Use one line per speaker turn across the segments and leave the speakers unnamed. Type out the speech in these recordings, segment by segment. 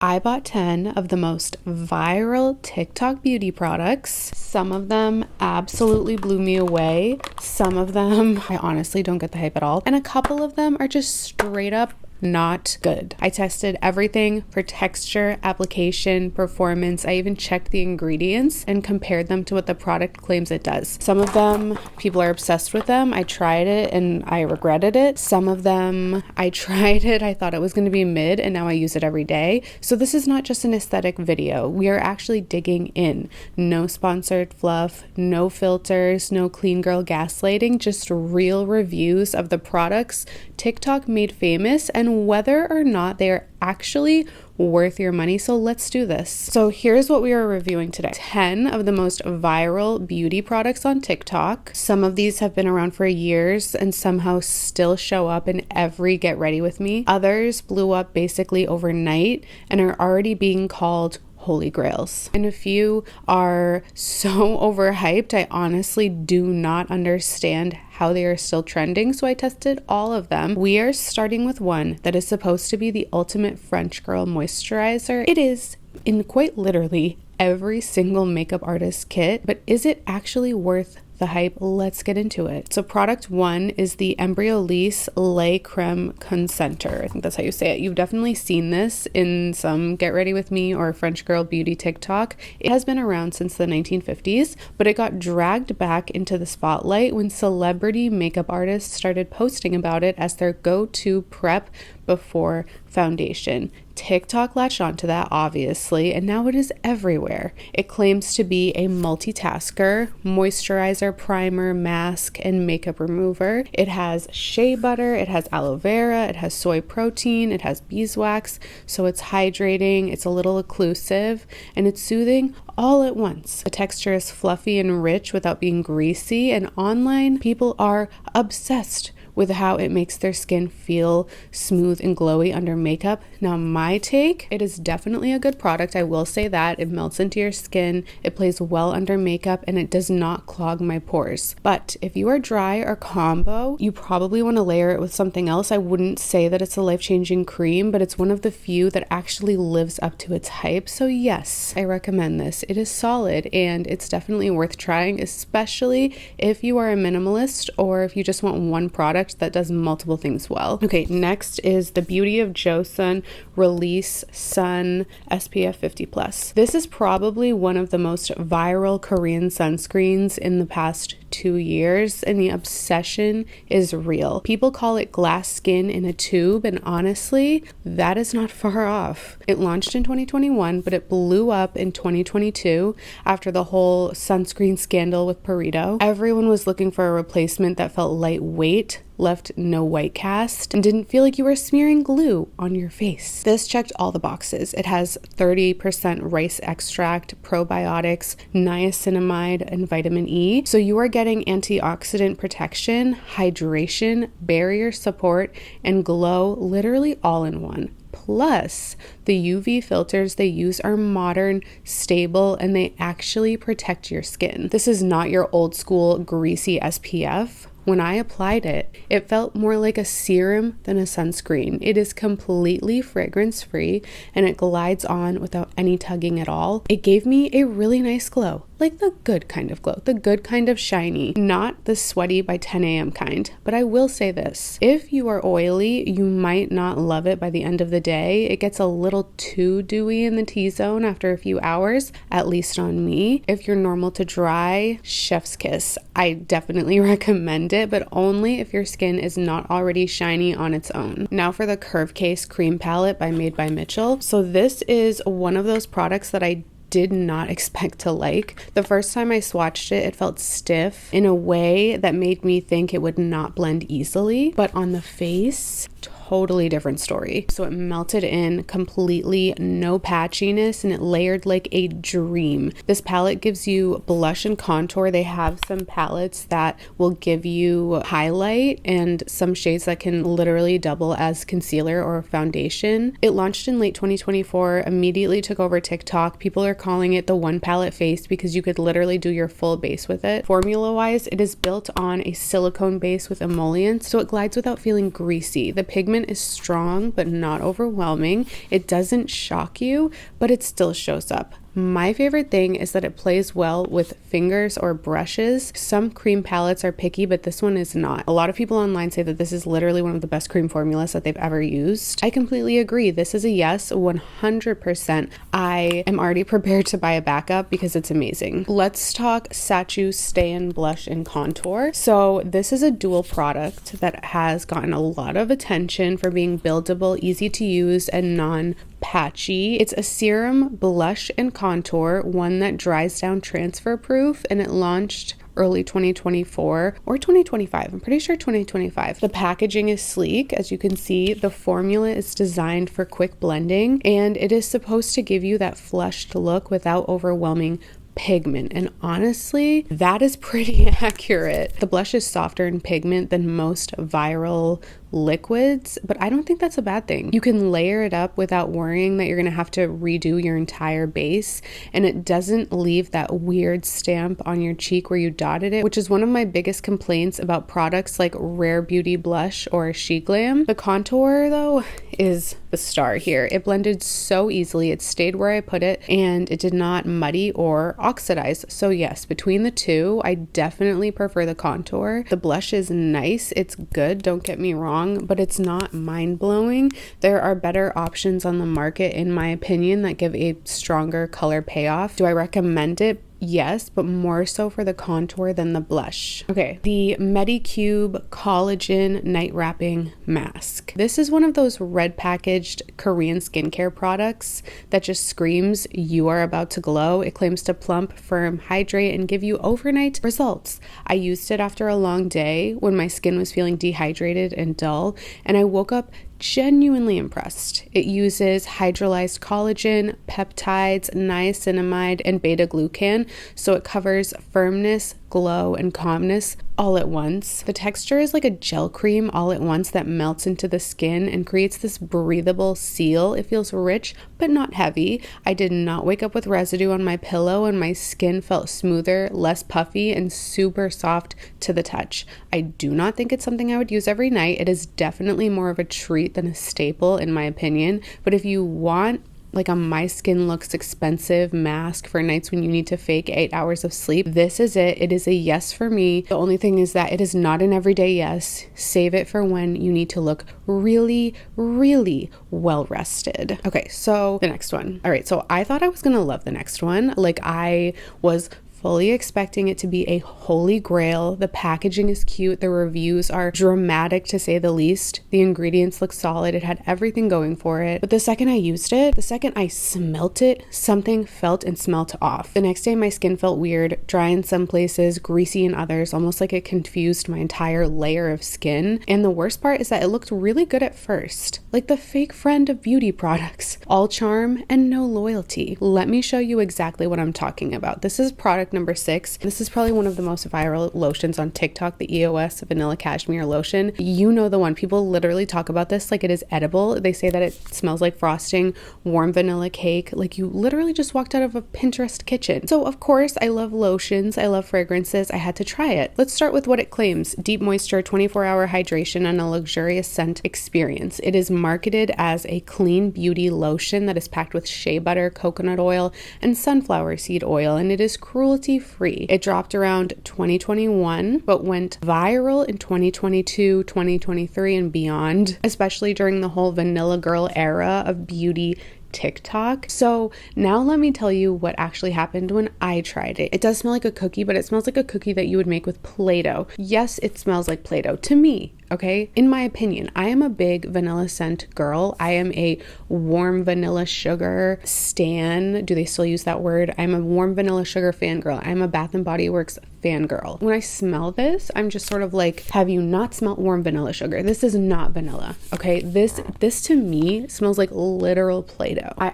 I bought 10 of the most viral TikTok beauty products. Some of them absolutely blew me away. Some of them, I honestly don't get the hype at all. And a couple of them are just straight up not good. I tested everything for texture, application, performance. I even checked the ingredients and compared them to what the product claims it does. Some of them, people are obsessed with them. I tried it and I regretted it. Some of them, I tried it, I thought it was going to be mid, and now I use it every day. So this is not just an aesthetic video. We are actually digging in. No sponsored fluff, no filters, no clean girl gaslighting, just real reviews of the products TikTok made famous and whether or not they are actually worth your money. So let's do this. So here's what we are reviewing today. 10 of the most viral beauty products on TikTok. Some of these have been around for years and somehow still show up in every get ready with me. Others blew up basically overnight and are already being called holy grails. And a few are so overhyped, I honestly do not understand how they are still trending, so I tested all of them. We are starting with one that is supposed to be the ultimate French girl moisturizer. It is in quite literally every single makeup artist kit, but is it actually worth the hype? Let's get into it. So product one is the Embryolisse Lait-Crème Concentré. I think that's how you say it. You've definitely seen this in some Get Ready With Me or French Girl Beauty TikTok. It has been around since the 1950s, but it got dragged back into the spotlight when celebrity makeup artists started posting about it as their go-to prep before foundation. TikTok latched onto that, obviously, and now it is everywhere. It claims to be a multitasker, moisturizer, primer, mask, and makeup remover. It has shea butter, it has aloe vera, it has soy protein, it has beeswax, so it's hydrating, it's a little occlusive, and it's soothing all at once. The texture is fluffy and rich without being greasy, and online people are obsessed with how it makes their skin feel smooth and glowy under makeup. Now, my take, it is definitely a good product. I will say that. It melts into your skin, it plays well under makeup, and it does not clog my pores. But if you are dry or combo, you probably want to layer it with something else. I wouldn't say that it's a life-changing cream, but it's one of the few that actually lives up to its hype. So yes, I recommend this. It is solid and it's definitely worth trying, especially if you are a minimalist or if you just want one product that does multiple things well. Okay, next is the Beauty of Joseon Release Sun SPF 50+. This is probably one of the most viral Korean sunscreens in the past 2 years, and the obsession is real. People call it glass skin in a tube, and honestly, that is not far off. It launched in 2021, but it blew up in 2022 after the whole sunscreen scandal with Perito. Everyone was looking for a replacement that felt lightweight, left no white cast, and didn't feel like you were smearing glue on your face. This checked all the boxes. It has 30% rice extract, probiotics, niacinamide, and vitamin E. So you are getting antioxidant protection, hydration, barrier support, and glow literally all in one. Plus, the UV filters they use are modern, stable, and they actually protect your skin. This is not your old school greasy SPF. When I applied it, it felt more like a serum than a sunscreen. It is completely fragrance-free and it glides on without any tugging at all. It gave me a really nice glow, like the good kind of glow, the good kind of shiny, not the sweaty by 10 a.m. kind. But I will say this, if you are oily, you might not love it by the end of the day. It gets a little too dewy in the T-zone after a few hours, at least on me. If you're normal to dry, chef's kiss. I definitely recommend it, but only if your skin is not already shiny on its own. Now for the Curve Case Cream Palette by Made by Mitchell. So this is one of those products that I did not expect to like. The first time I swatched it, it felt stiff in a way that made me think it would not blend easily, but on the face, totally different story. So it melted in completely, no patchiness, and it layered like a dream. This palette gives you blush and contour. They have some palettes that will give you highlight and some shades that can literally double as concealer or foundation. It launched in late 2024, immediately took over TikTok. People are calling it the one palette face because you could literally do your full base with it. Formula wise, it is built on a silicone base with emollient, so it glides without feeling greasy. The pigment is strong but not overwhelming. It doesn't shock you, but it still shows up. My favorite thing is that it plays well with fingers or brushes. Some cream palettes are picky, but this one is not. A lot of people online say that this is literally one of the best cream formulas that they've ever used. I completely agree. This is a yes, 100%. I am already prepared to buy a backup because it's amazing. Let's talk Sacheu Stay and Blush and Contour. So this is a dual product that has gotten a lot of attention for being buildable, easy to use, and non-patchy. It's a serum, blush, and contour, one that dries down transfer proof, and it launched early 2024 or 2025. I'm pretty sure 2025. The packaging is sleek. As you can see, the formula is designed for quick blending, and it is supposed to give you that flushed look without overwhelming pigment, and honestly that is pretty accurate. The blush is softer in pigment than most viral liquids, but I don't think that's a bad thing. You can layer it up without worrying that you're gonna have to redo your entire base, and it doesn't leave that weird stamp on your cheek where you dotted it, which is one of my biggest complaints about products like Rare Beauty Blush or She Glam. The contour though is the star here. It blended so easily, it stayed where I put it, and it did not muddy or oxidize. So yes, between the two, I definitely prefer the contour. The blush is nice, it's good, don't get me wrong, but it's not mind-blowing. There are better options on the market, in my opinion, that give a stronger color payoff. Do I recommend it? Yes, but more so for the contour than the blush. Okay, the Medicube Collagen Night Wrapping Mask. This is one of those red packaged Korean skincare products that just screams you are about to glow. It claims to plump, firm, hydrate, and give you overnight results. I used it after a long day when my skin was feeling dehydrated and dull, and I woke up genuinely impressed. It uses hydrolyzed collagen, peptides, niacinamide, and beta-glucan, so it covers firmness, glow, and calmness all at once. The texture is like a gel cream all at once that melts into the skin and creates this breathable seal. It feels rich but not heavy. I did not wake up with residue on my pillow, and my skin felt smoother, less puffy, and super soft to the touch. I do not think it's something I would use every night. It is definitely more of a treat than a staple in my opinion, but if you want like a my skin looks expensive mask for nights when you need to fake 8 hours of sleep, this is it. It is a yes for me. The only thing is that it is not an everyday yes. Save it for when you need to look really, really well rested. Okay, so the next one. All right, so I thought I was gonna love the next one. Like, I was fully expecting it to be a holy grail. The packaging is cute. The reviews are dramatic to say the least. The ingredients look solid. It had everything going for it. But the second I used it, the second I smelt it, something felt and smelt off. The next day my skin felt weird, dry in some places, greasy in others, almost like it confused my entire layer of skin. And the worst part is that it looked really good at first, like the fake friend of beauty products. All charm and no loyalty. Let me show you exactly what I'm talking about. This is product number 6. This is probably one of the most viral lotions on TikTok, the EOS Vanilla Cashmere Lotion. You know the one. People literally talk about this like it is edible. They say that it smells like frosting, warm vanilla cake, like you literally just walked out of a Pinterest kitchen. So of course, I love lotions. I love fragrances. I had to try it. Let's start with what it claims. Deep moisture, 24-hour hydration, and a luxurious scent experience. It is marketed as a clean beauty lotion that is packed with shea butter, coconut oil, and sunflower seed oil, and it is cruelty free. It dropped around 2021, but went viral in 2022, 2023, and beyond, especially during the whole vanilla girl era of beauty TikTok. So now let me tell you what actually happened when I tried it. It does smell like a cookie, but it smells like a cookie that you would make with Play-Doh. Yes, it smells like Play-Doh to me. Okay, in my opinion, I am a big vanilla scent girl. I am a warm vanilla sugar stan. Do they still use that word? I'm a warm vanilla sugar fangirl. I'm a Bath and Body Works fangirl. When I smell this, I'm just sort of like, have you not smelled warm vanilla sugar? This is not vanilla. Okay, this to me smells like literal Play-Doh. I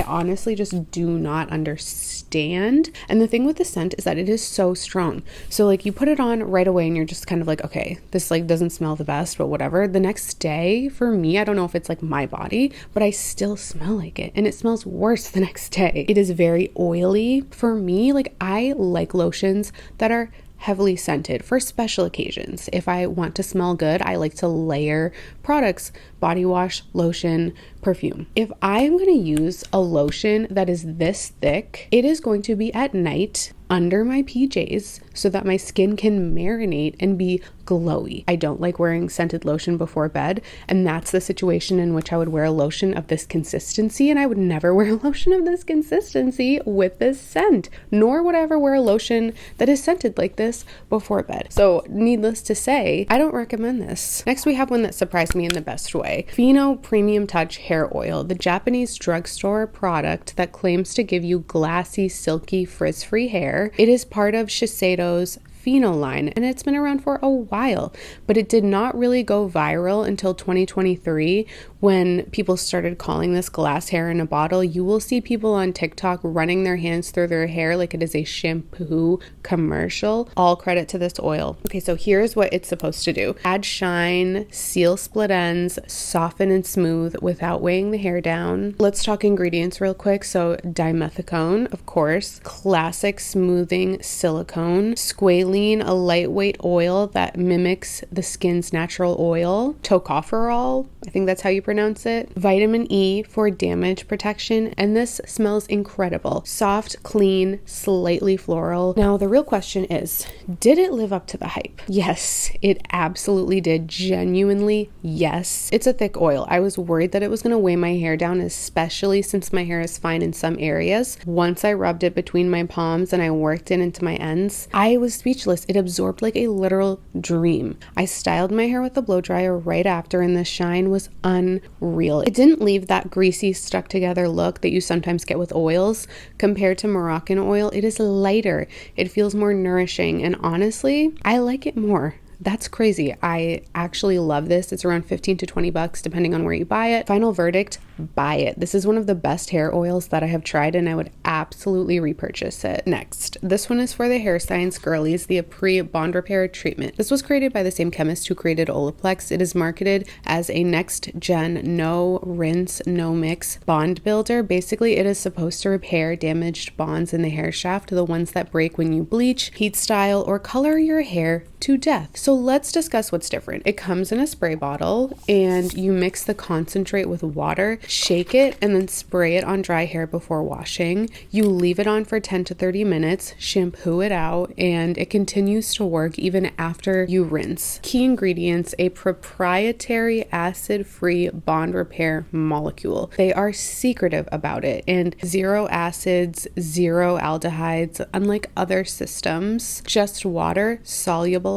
honestly just do not understand. And the thing with the scent is that it is so strong. So like you put it on right away and you're just kind of like, okay, this like doesn't smell the best, but whatever. The next day for me, I don't know if it's like my body, but I still smell like it, and it smells worse the next day. It is very oily for me. Like, I like lotions that are heavily scented for special occasions. If I want to smell good, I like to layer products, body wash, lotion, perfume. If I'm going to use a lotion that is this thick, it is going to be at night under my PJs so that my skin can marinate and be glowy. I don't like wearing scented lotion before bed, and that's the situation in which I would wear a lotion of this consistency, and I would never wear a lotion of this consistency with this scent, nor would I ever wear a lotion that is scented like this before bed. So needless to say, I don't recommend this. Next, we have one that surprised me in the best way. Fino Premium Touch Hair Oil, the Japanese drugstore product that claims to give you glassy, silky, frizz-free hair. It is part of Shiseido's Fino line, and it's been around for a while, but it did not really go viral until 2023 when people started calling this glass hair in a bottle. You will see people on TikTok running their hands through their hair like it is a shampoo commercial. All credit to this oil. Okay, so here's what it's supposed to do. Add shine, seal split ends, soften and smooth without weighing the hair down. Let's talk ingredients real quick. So dimethicone, of course, classic smoothing silicone, squalene, a lightweight oil that mimics the skin's natural oil, tocopherol, I think that's how you pronounce it, vitamin E for damage protection, and this smells incredible. Soft, clean, slightly floral. Now, the real question is, did it live up to the hype? Yes, it absolutely did. Genuinely, yes. It's a thick oil. I was worried that it was going to weigh my hair down, especially since my hair is fine in some areas. Once I rubbed it between my palms and I worked it into my ends, I was speechless. It absorbed like a literal dream. I styled my hair with a blow dryer right after, and the shine was unreal. It didn't leave that greasy, stuck together look that you sometimes get with oils. Compared to Moroccan oil, it is lighter. It feels more nourishing, and honestly, I like it more. That's crazy. I actually love this. It's around 15 to 20 bucks depending on where you buy it. Final verdict, buy it. This is one of the best hair oils that I have tried, and I would absolutely repurchase it. Next, this one is for the hair science girlies, the epres Bond Repair Treatment. This was created by the same chemist who created Olaplex. It is marketed as a next gen, no rinse, no mix bond builder. Basically, it is supposed to repair damaged bonds in the hair shaft, the ones that break when you bleach, heat style, or color your hair to death. So let's discuss what's different. It comes in a spray bottle, and you mix the concentrate with water, shake it, and then spray it on dry hair before washing. You leave it on for 10 to 30 minutes, shampoo it out, and it continues to work even after you rinse. Key ingredients, a proprietary acid-free bond repair molecule. They are secretive about it, and 0 acids, 0 aldehydes, unlike other systems, just water, solubilizer,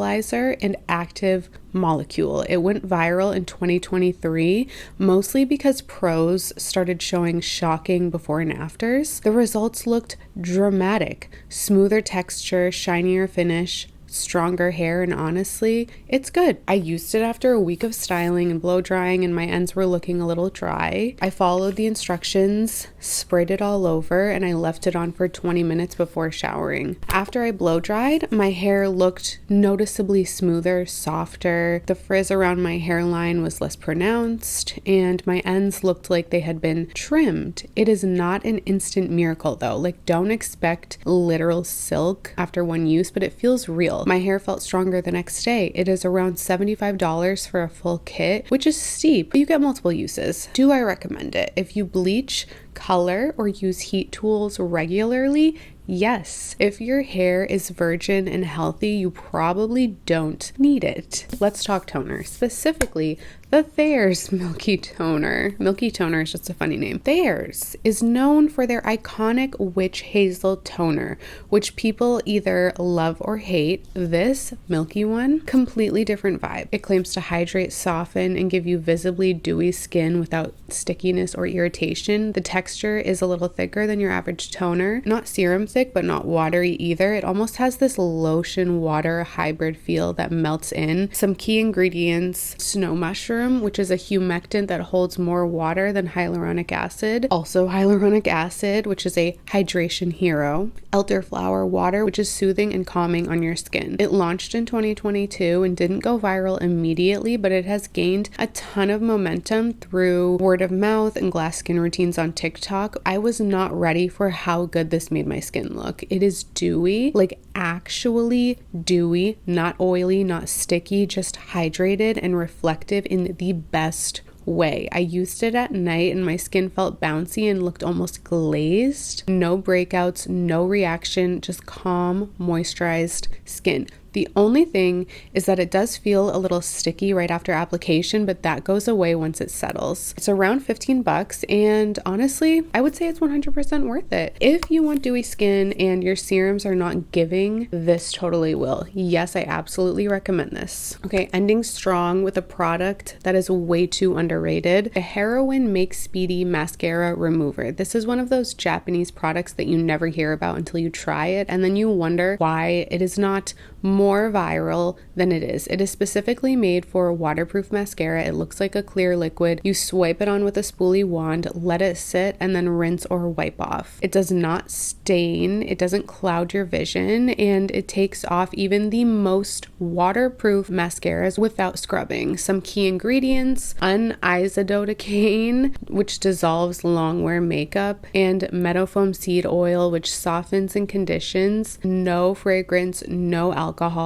and active molecule. It went viral in 2023, mostly because pros started showing shocking before and afters. The results looked dramatic, smoother texture, shinier finish, stronger hair, and honestly, it's good. I used it after a week of styling and blow drying, and my ends were looking a little dry. I followed the instructions, sprayed it all over, and I left it on for 20 minutes before showering. After I blow dried, my hair looked noticeably smoother, softer. The frizz around my hairline was less pronounced, and my ends looked like they had been trimmed. It is not an instant miracle though. Like, don't expect literal silk after one use, but it feels real. My hair felt stronger the next day. It is around $75 for a full kit, which is steep, but you get multiple uses. Do I recommend it? If you bleach, color, or use heat tools regularly, yes. If your hair is virgin and healthy, you probably don't need it. Let's talk toner, specifically the Thayers Milky Toner. Milky Toner is just a funny name. Thayers is known for their iconic witch hazel toner, which people either love or hate. This Milky one, completely different vibe. It claims to hydrate, soften, and give you visibly dewy skin without stickiness or irritation. The texture is a little thicker than your average toner. Not serum thick, but not watery either. It almost has this lotion water hybrid feel that melts in. Some key ingredients: snow mushroom, serum, which is a humectant that holds more water than hyaluronic acid. Also hyaluronic acid, which is a hydration hero. Elderflower water, which is soothing and calming on your skin. It launched in 2022 and didn't go viral immediately, but it has gained a ton of momentum through word of mouth and glass skin routines on TikTok. I was not ready for how good this made my skin look. It is dewy, like actually dewy, not oily, not sticky, just hydrated and reflective in the best way. I used it at night and my skin felt bouncy and looked almost glazed. No breakouts, no reaction, just calm, moisturized skin. The only thing is that it does feel a little sticky right after application, but that goes away once it settles. It's around $15 and honestly, I would say it's 100% worth it. If you want dewy skin and your serums are not giving, this totally will. Yes, I absolutely recommend this. Okay, ending strong with a product that is way too underrated. The Heroine Make Speedy Mascara Remover. This is one of those Japanese products that you never hear about until you try it, and then you wonder why it is not more viral than it is. It is specifically made for waterproof mascara. It looks like a clear liquid. You swipe it on with a spoolie wand, let it sit, and then rinse or wipe off. It does not stain, it doesn't cloud your vision, and it takes off even the most waterproof mascaras without scrubbing. Some key ingredients: un-isododecane, which dissolves long wear makeup, and meadowfoam seed oil, which softens and conditions. No fragrance, no alcohol.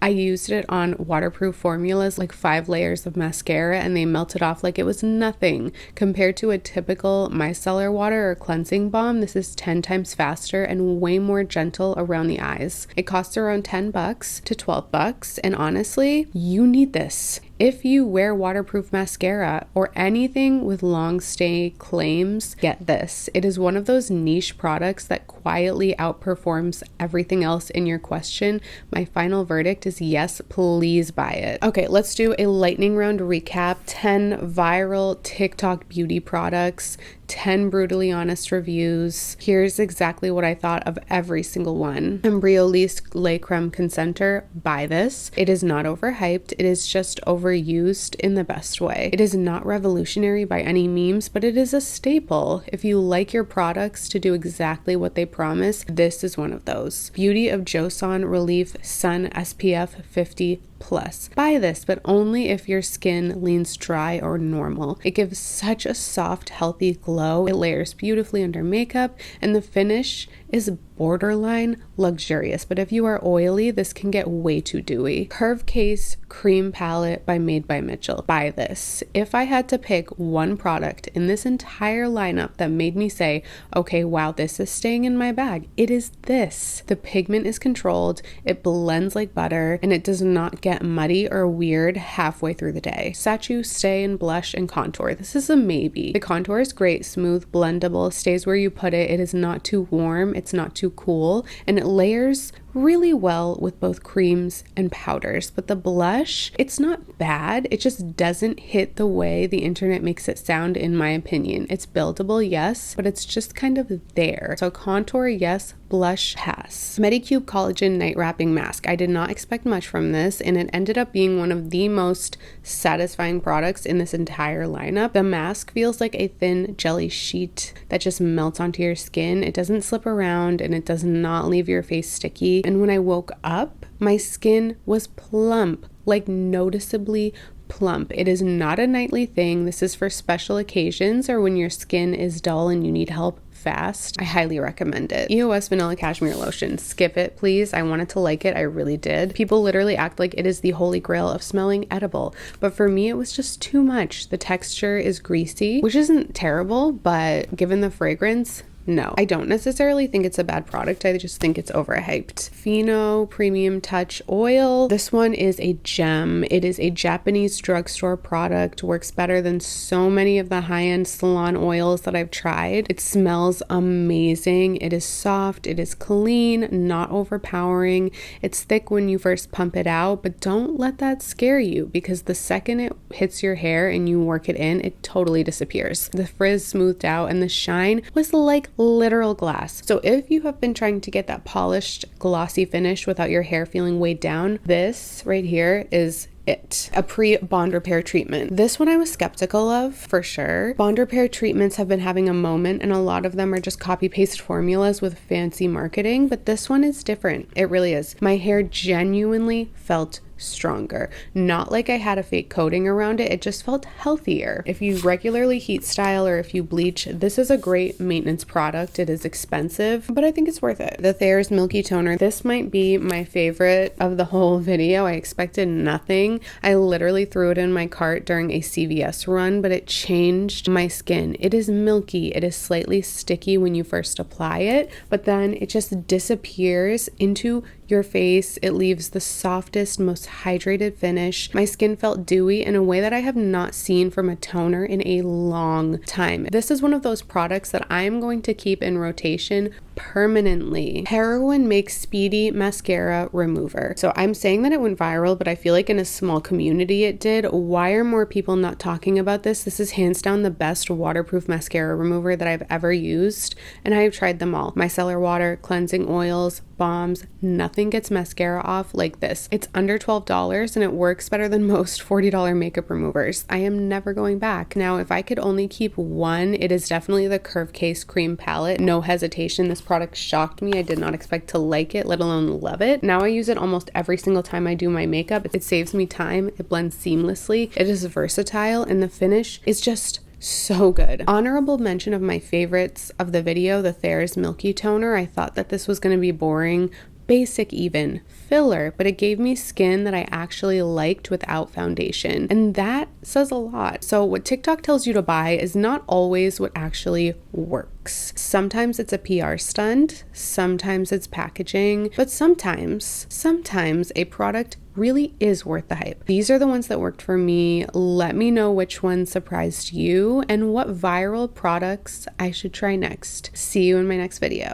I used it on waterproof formulas, like 5 layers of mascara, and they melted off like it was nothing. Compared to a typical micellar water or cleansing balm, this is 10 times faster and way more gentle around the eyes. It costs around $10 to $12, and honestly, you need this. If you wear waterproof mascara or anything with long stay claims, get this. It is one of those niche products that quietly outperforms everything else in your question. My final verdict is yes, please buy it. Okay, let's do a lightning round recap. 10 viral TikTok beauty products, 10 brutally honest reviews. Here's exactly what I thought of every single one. Embryolisse Lait-Crème Concentré, buy this. It is not overhyped. It is just overused in the best way. It is not revolutionary by any means, but it is a staple. If you like your products to do exactly what they promise, this is one of those. Beauty of Joseon Relief Sun SPF 50+. Buy this, but only if your skin leans dry or normal. It gives such a soft, healthy glow. It layers beautifully under makeup, and the finish is borderline luxurious, but if you are oily, this can get way too dewy. Curve Case Cream Palette by Made by Mitchell. Buy this. If I had to pick one product in this entire lineup that made me say, okay, wow, this is staying in my bag, it is this. The pigment is controlled, it blends like butter, and it does not get muddy or weird halfway through the day. Sacheu Stay and Blush and Contour. This is a maybe. The contour is great, smooth, blendable, stays where you put it. It is not too warm, it's not too cool, and it layers really well with both creams and powders. But the blush, it's not bad, it just doesn't hit the way the internet makes it sound, in my opinion. It's buildable, yes, but it's just kind of there. So contour, yes, blush, pass. Medicube Collagen Night Wrapping Mask. I did not expect much from this, and it ended up being one of the most satisfying products in this entire lineup. The mask feels like a thin jelly sheet that just melts onto your skin. It doesn't slip around, and it does not leave your face sticky. And when I woke up, my skin was plump, like noticeably plump. It is not a nightly thing. This is for special occasions or when your skin is dull and you need help fast. I highly recommend it. EOS Vanilla Cashmere Lotion. Skip it, please. I wanted to like it. I really did. People literally act like it is the holy grail of smelling edible, but for me, it was just too much. The texture is greasy, which isn't terrible, but given the fragrance, no, I don't necessarily think it's a bad product. I just think it's overhyped. Fino Premium Touch Oil. This one is a gem. It is a Japanese drugstore product. Works better than so many of the high-end salon oils that I've tried. It smells amazing. It is soft. It is clean, not overpowering. It's thick when you first pump it out, but don't let that scare you, because the second it hits your hair and you work it in, it totally disappears. The frizz smoothed out and the shine was like literal glass. So if you have been trying to get that polished, glossy finish without your hair feeling weighed down, this right here is it. A pre-bond repair treatment. This one I was skeptical of, for sure. Bond repair treatments have been having a moment, and a lot of them are just copy-paste formulas with fancy marketing, but this one is different. It really is. My hair genuinely felt stronger. Not like I had a fake coating around it. It just felt healthier. If you regularly heat style or if you bleach, this is a great maintenance product. It is expensive, but I think it's worth it. The Thayers Milky Toner. This might be my favorite of the whole video. I expected nothing. I literally threw it in my cart during a CVS run, but it changed my skin. It is milky. It is slightly sticky when you first apply it, but then it just disappears into your face. It leaves the softest, most hydrated finish. My skin felt dewy in a way that I have not seen from a toner in a long time. This is one of those products that I'm going to keep in rotation permanently. Heroine makes Speedy mascara remover. So I'm saying that it went viral, but I feel like in a small community it did. Why are more people not talking about this? This is hands down the best waterproof mascara remover that I've ever used, and I have tried them all. Micellar water, cleansing oils, bombs, nothing gets mascara off like this. It's under $12 and it works better than most $40 makeup removers. I am never going back. Now, if I could only keep one, it is definitely the Curve Case Cream Palette. No hesitation. This product shocked me. I did not expect to like it, let alone love it. Now I use it almost every single time I do my makeup. It saves me time. It blends seamlessly. It is versatile, and the finish is just so good. Honorable mention of my favorites of the video, the Thayers Milky Toner. I thought that this was going to be boring, basic even, filler, but it gave me skin that I actually liked without foundation, and that says a lot. So what TikTok tells you to buy is not always what actually works. Sometimes it's a PR stunt, sometimes it's packaging, but sometimes a product really is worth the hype. These are the ones that worked for me. Let me know which ones surprised you and what viral products I should try next. See you in my next video.